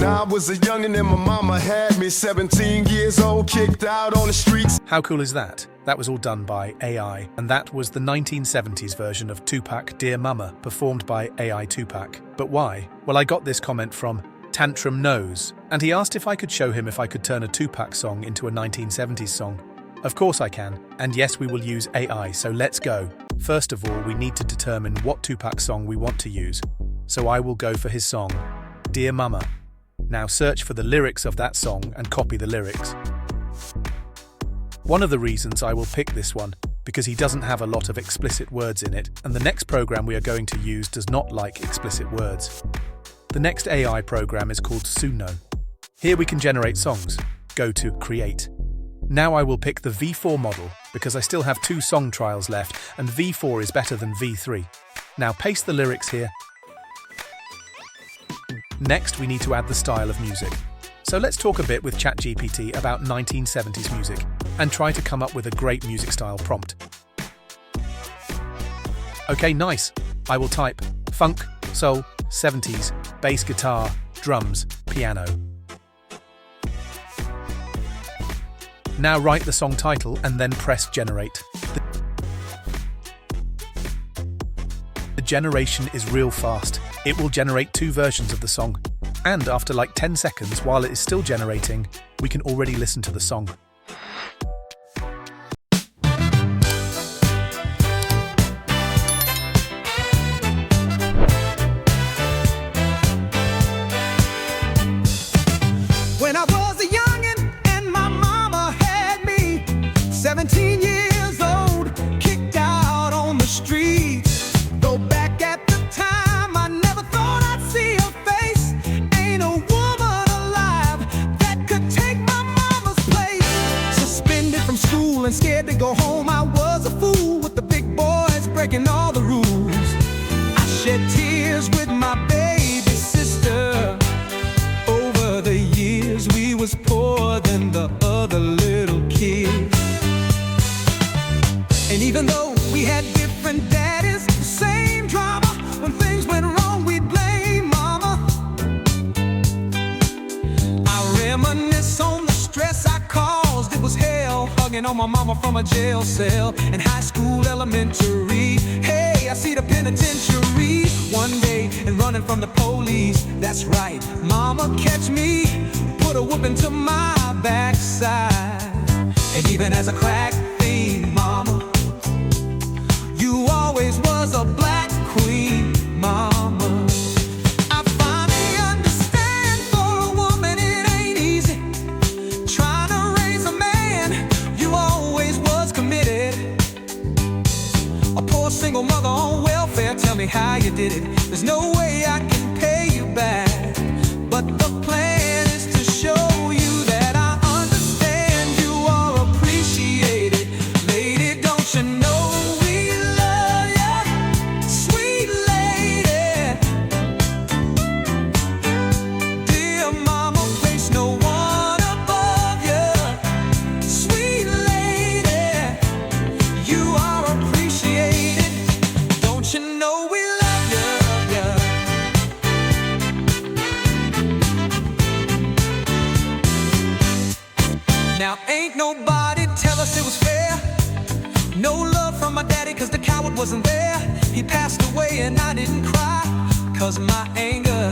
I was a youngin' and my mama had me 17 years old, kicked out on the streets. How cool is that? That was all done by AI, and that was the 1970s version of Tupac Dear Mama, performed by AI Tupac. But why? Well, I got this comment from Tantrum Knows, and he asked if I could show him if I could turn a Tupac song into a 1970s song. Of course I can, and yes, we will use AI, so let's go. First of all, we need to determine what Tupac song we want to use. So I will go for his song, Dear Mama. Now search for the lyrics of that song and copy the lyrics. One of the reasons I will pick this one, because he doesn't have a lot of explicit words in it, and the next program we are going to use does not like explicit words. The next AI program is called Suno. Here we can generate songs. Go to Create. Now I will pick the V4 model, because I still have 2 song trials left, and V4 is better than V3. Now paste the lyrics here. Next, we need to add the style of music. So let's talk a bit with ChatGPT about 1970s music, and try to come up with a great music style prompt. Okay, nice. I will type funk, soul, 70s, bass guitar, drums, piano. Now write the song title and then press generate. The generation is real fast. It will generate 2 versions of the song. And after like 10 seconds, while it is still generating, we can already listen to the song. When I was a youngin' and my mama had me 17 years old, kicked out on the streets. Though back at the time I never thought I'd see her face. Ain't a woman alive that could take my mama's place. Suspended from school and scared to go home, I was a fool with the big boys breaking all the rules. I shed tears with my baby sister. Over the years we was poorer than the other little kids. And even though we had different daddies, the same drama. When things went wrong, we'd blame mama. I reminisce on the stress I caused. It was hell, hugging on my mama from a jail cell. In high school, elementary, hey, I see the penitentiary. One day, and running from the police, that's right, mama catch me, put a whooping to my backside. And even as a crack fiend, mama, you always was a black queen, mama. I finally understand, for a woman it ain't easy trying to raise a man. You always was committed. A poor single mother on welfare, tell me how you did it. There's no way I can pay you back, but the plan is to show you that I understand. You are appreciated, lady. Don't you know we love ya, sweet lady? Dear mama, place no one above you, sweet lady. You are appreciated. Don't you know we love ya? Now ain't nobody tell us it was fair. No love from my daddy, cause the coward wasn't there. He passed away and I didn't cry, cause my anger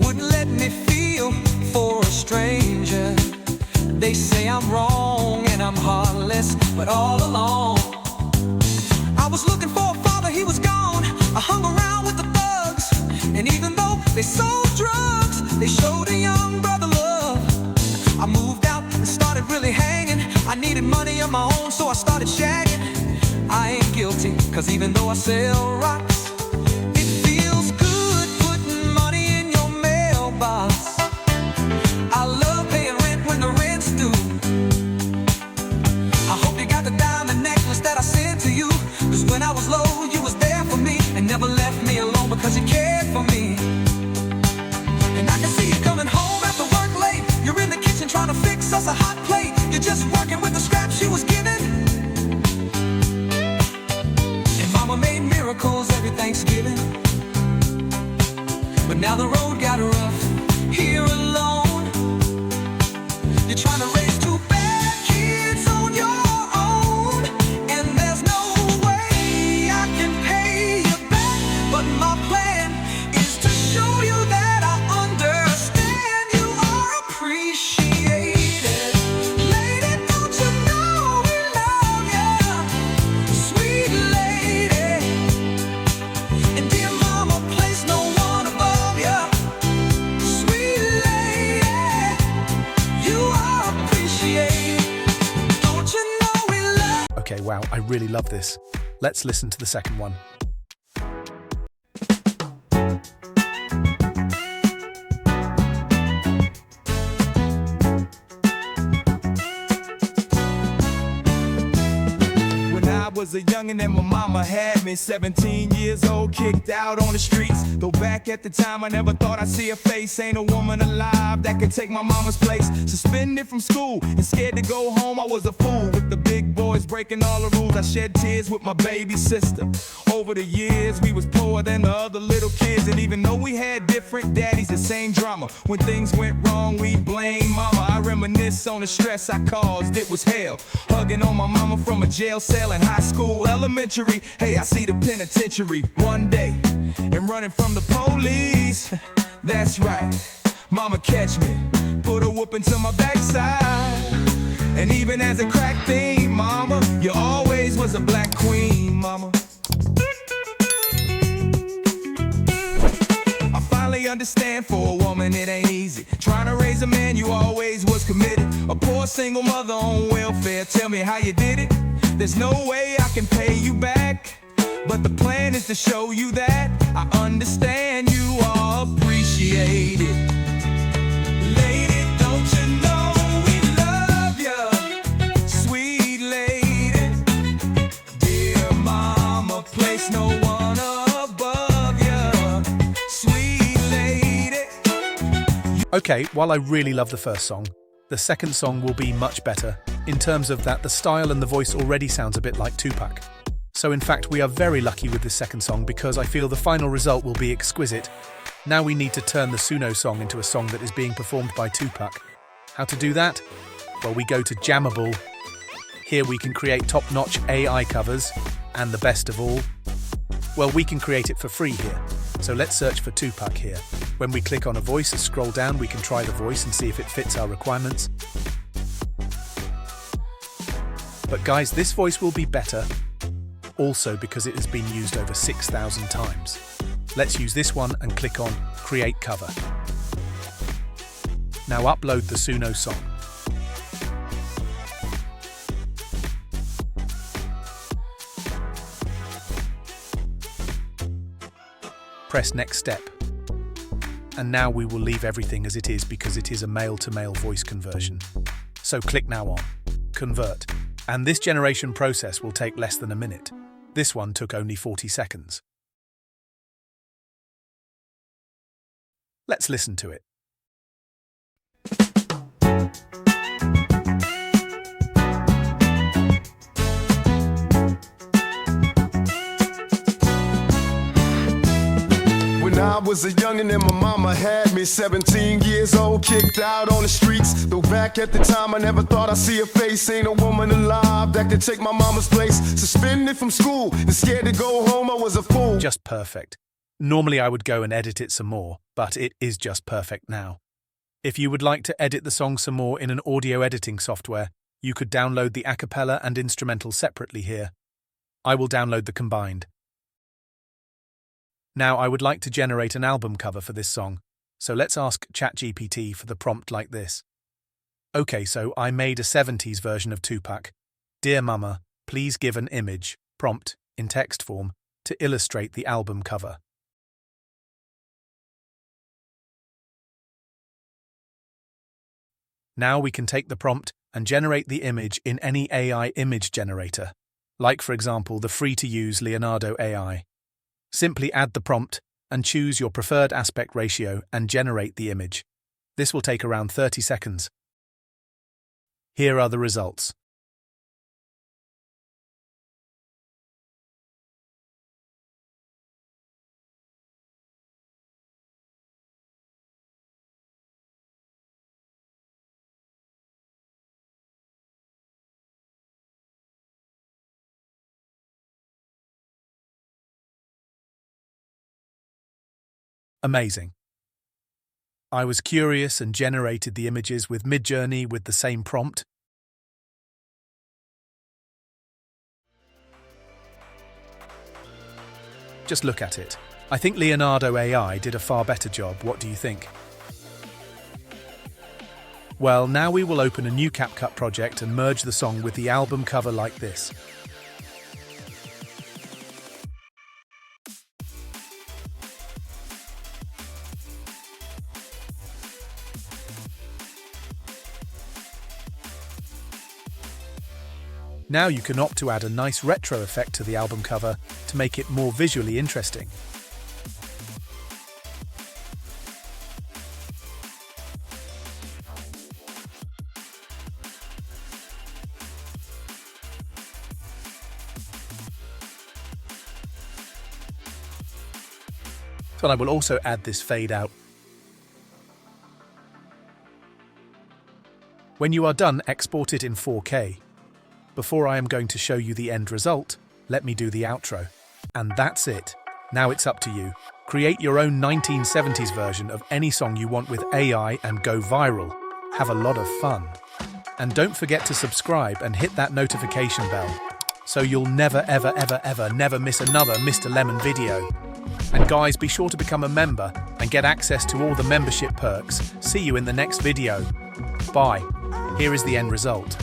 wouldn't let me feel for a stranger. They say I'm wrong and I'm heartless, but all along I was looking for a father, he was gone. I hung around with the thugs, and even though they sold drugs, they showed a young brother love. I moved out and started really hanging. I needed money of my own, so I started shagging. I ain't guilty, cause even though I sell rocks, it feels good putting money in your mailbox. I love paying rent when the rent's due. I hope you got the diamond necklace that I sent to you, cause when I was low, you was there for me and never left me alone because you cared for me. And I can see you coming home after work late. You're in the kitchen trying to fix us a hot plate. You're just working with the scraps she was given. And mama made miracles every Thanksgiving. But now the road got rough here here alone. You're trying to raise two bad kids on your own, and there's no way I can pay you back. But my plan is to show you that I understand you are appreciated. Lady, don't you know we love ya? Sweet lady, and dear mama, place no one above ya. Sweet lady, you are appreciated. Don't you know we love? Okay, wow, I really love this. Let's listen to the second one. When I was a youngin' and my mama had me 17 years old, kicked out on the streets. Though back at the time I never thought I'd see her face. Ain't a woman alive that could take my mama's place. Suspended from school and scared to go home, I was a fool. With the big boys breaking all the rules, I shed tears with my baby sister. Over the years we was poorer than the other little kids, and even though we had different daddies, the same drama. When things went wrong we'd blame mama. I reminisce on the stress I caused, it was hell. Hugging on my mama from a jail cell in high school, elementary. Hey, I see the penitentiary one day and running from the police. That's right, mama catch me, put a whooping to my backside. And even as a crack thing, mama, you always was a black queen, mama. I finally understand, for a woman it ain't easy. Trying to raise a man, you always was committed. A poor single mother on welfare, tell me how you did it. There's no way I can pay you back, but the plan is to show you that I understand you are appreciated. Lady, don't you know we love ya? Sweet lady, dear mama, place no one above ya. Sweet lady. Okay, while I really love the first song, the second song will be much better, in terms of that the style and the voice already sounds a bit like Tupac. So in fact, we are very lucky with this second song because I feel the final result will be exquisite. Now we need to turn the Suno song into a song that is being performed by Tupac. How to do that? Well, we go to Jammable. Here we can create top-notch AI covers, and the best of all, well, we can create it for free here. So let's search for Tupac here. When we click on a voice and scroll down, we can try the voice and see if it fits our requirements. But guys, this voice will be better, also because it has been used over 6,000 times. Let's use this one and click on Create Cover. Now upload the Suno song. Press Next Step. And now we will leave everything as it is because it is a male-to-male voice conversion. So click now on Convert. And this generation process will take less than a minute. This one took only 40 seconds. Let's listen to it. When I was a youngin' and my mama had me 17 years old, kicked out on the streets. Though back at the time I never thought I'd see her face. Ain't a woman alive that could take my mama's place. Suspended from school and scared to go home, I was a fool. Just perfect. Normally I would go and edit it some more, but it is just perfect now. If you would like to edit the song some more in an audio editing software, you could download the a cappella and instrumental separately here. I will download the combined. Now I would like to generate an album cover for this song, so let's ask ChatGPT for the prompt like this. Okay, so I made a 70s version of Tupac. Dear Mama, please give an image, prompt, in text form, to illustrate the album cover. Now we can take the prompt and generate the image in any AI image generator, like for example the free-to-use Leonardo AI. Simply add the prompt and choose your preferred aspect ratio and generate the image. This will take around 30 seconds. Here are the results. Amazing. I was curious and generated the images with Midjourney with the same prompt. Just look at it. I think Leonardo AI did a far better job. What do you think? Well, now we will open a new CapCut project and merge the song with the album cover like this. Now you can opt to add a nice retro effect to the album cover to make it more visually interesting. So I will also add this fade out. When you are done, export it in 4K. Before I am going to show you the end result, let me do the outro. And that's it. Now it's up to you. Create your own 1970s version of any song you want with AI and go viral. Have a lot of fun. And don't forget to subscribe and hit that notification bell, so you'll never miss another Mr. Lemon video. And guys, be sure to become a member and get access to all the membership perks. See you in the next video. Bye. Here is the end result.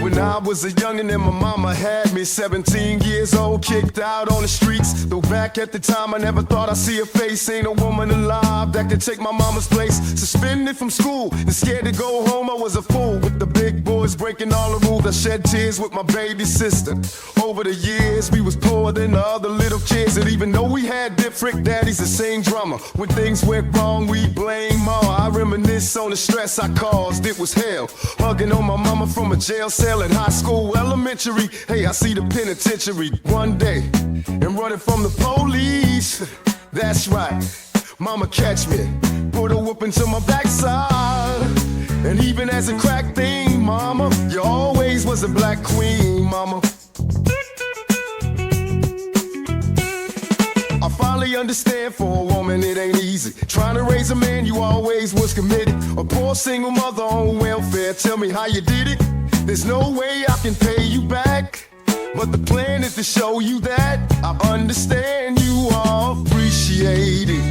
When I was a youngin' and my mama had me 17 years old, kicked out on the streets. Though back at the time I never thought I'd see a face. Ain't a woman alive that could take my mama's place. Suspended from school and scared to go home, I was a fool. With the big boys breaking all the rules, I shed tears with my baby sister. Over the years we was poorer than the other little kids. And even though we had different daddies, the same drama. When things went wrong we blame mama. I reminisce on the stress I caused, it was hell. Hugging on my mama from a jail cell in high school, elementary. Hey, I see the penitentiary one day and running from the police. That's right, mama catch me, put a whooping to my backside. And even as a crack thing, mama, you always was a black queen, mama. I finally understand, for a woman it ain't easy. Trying to raise a man, you always was committed. A poor single mother on welfare, tell me how you did it. There's no way I can pay you back, but the plan is to show you that I understand you all appreciate it.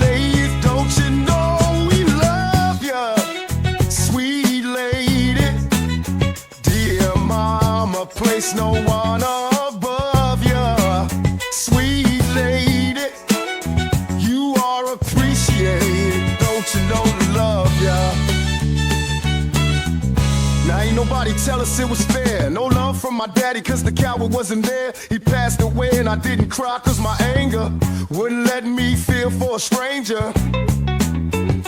Lady, don't you know we love ya, sweet lady. Dear mama, place no one above ya, sweet lady. You are appreciated, don't you know we love ya. Now ain't nobody tell us it was fair. No love from my daddy cause the coward wasn't there. He passed away and I didn't cry cause my anger wouldn't let me feel for a stranger.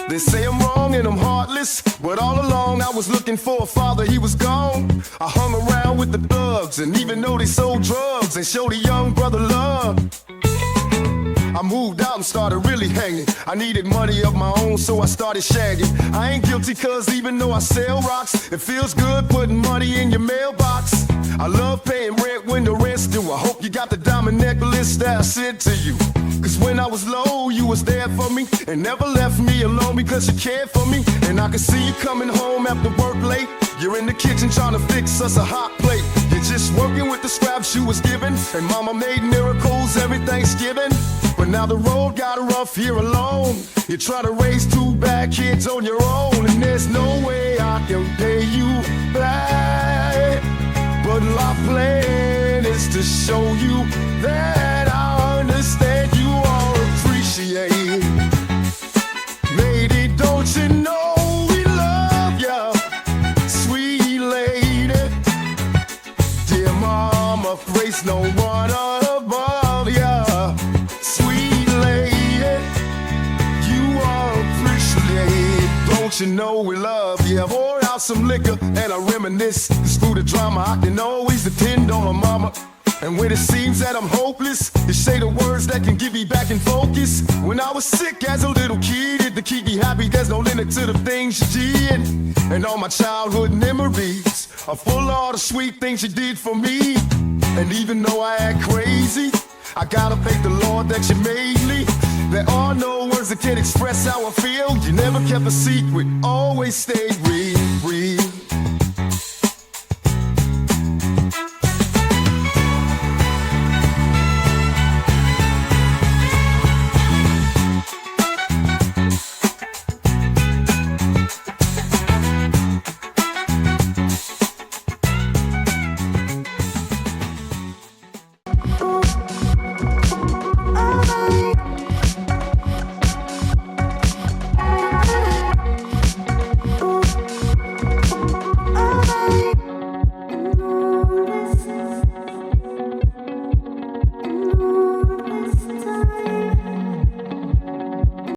They say I'm wrong and I'm heartless, but all along I was looking for a father, he was gone. I hung around with the thugs, and even though they sold drugs and showed a young brother love, I moved out and started really hanging. I needed money of my own, so I started shagging. I ain't guilty cause even though I sell rocks, it feels good putting money in your mailbox. I love paying rent when the rent's due. I hope you got the diamond necklace that I sent to you. Cause when I was low, you was there for me and never left me alone because you cared for me. And I could see you coming home after work late. You're in the kitchen trying to fix us a hot plate. You're just working with the scraps you was given, and mama made miracles every Thanksgiving. But now the road got rough here alone. You try to raise two bad kids on your own, and there's no way I can pay you back. But my plan is to show you that I understand you all appreciate. Lady, don't you know we love ya, sweet lady. Dear mama, place no one above ya, sweet lady. You are appreciated. Don't you know we love ya? Pour out some liquor and I reminisce. Cause through the drama I can always depend on my mama. And when it seems that I'm hopeless, you say the words that can get me back in focus. When I was sick as a little kid, to keep me happy, there's no limit to the things you did. And all my childhood memories are full of all the sweet things you did for me. And even though I act crazy, I gotta thank the Lord that you made me. There are no words that can express how I feel. You never kept a secret, always stayed real.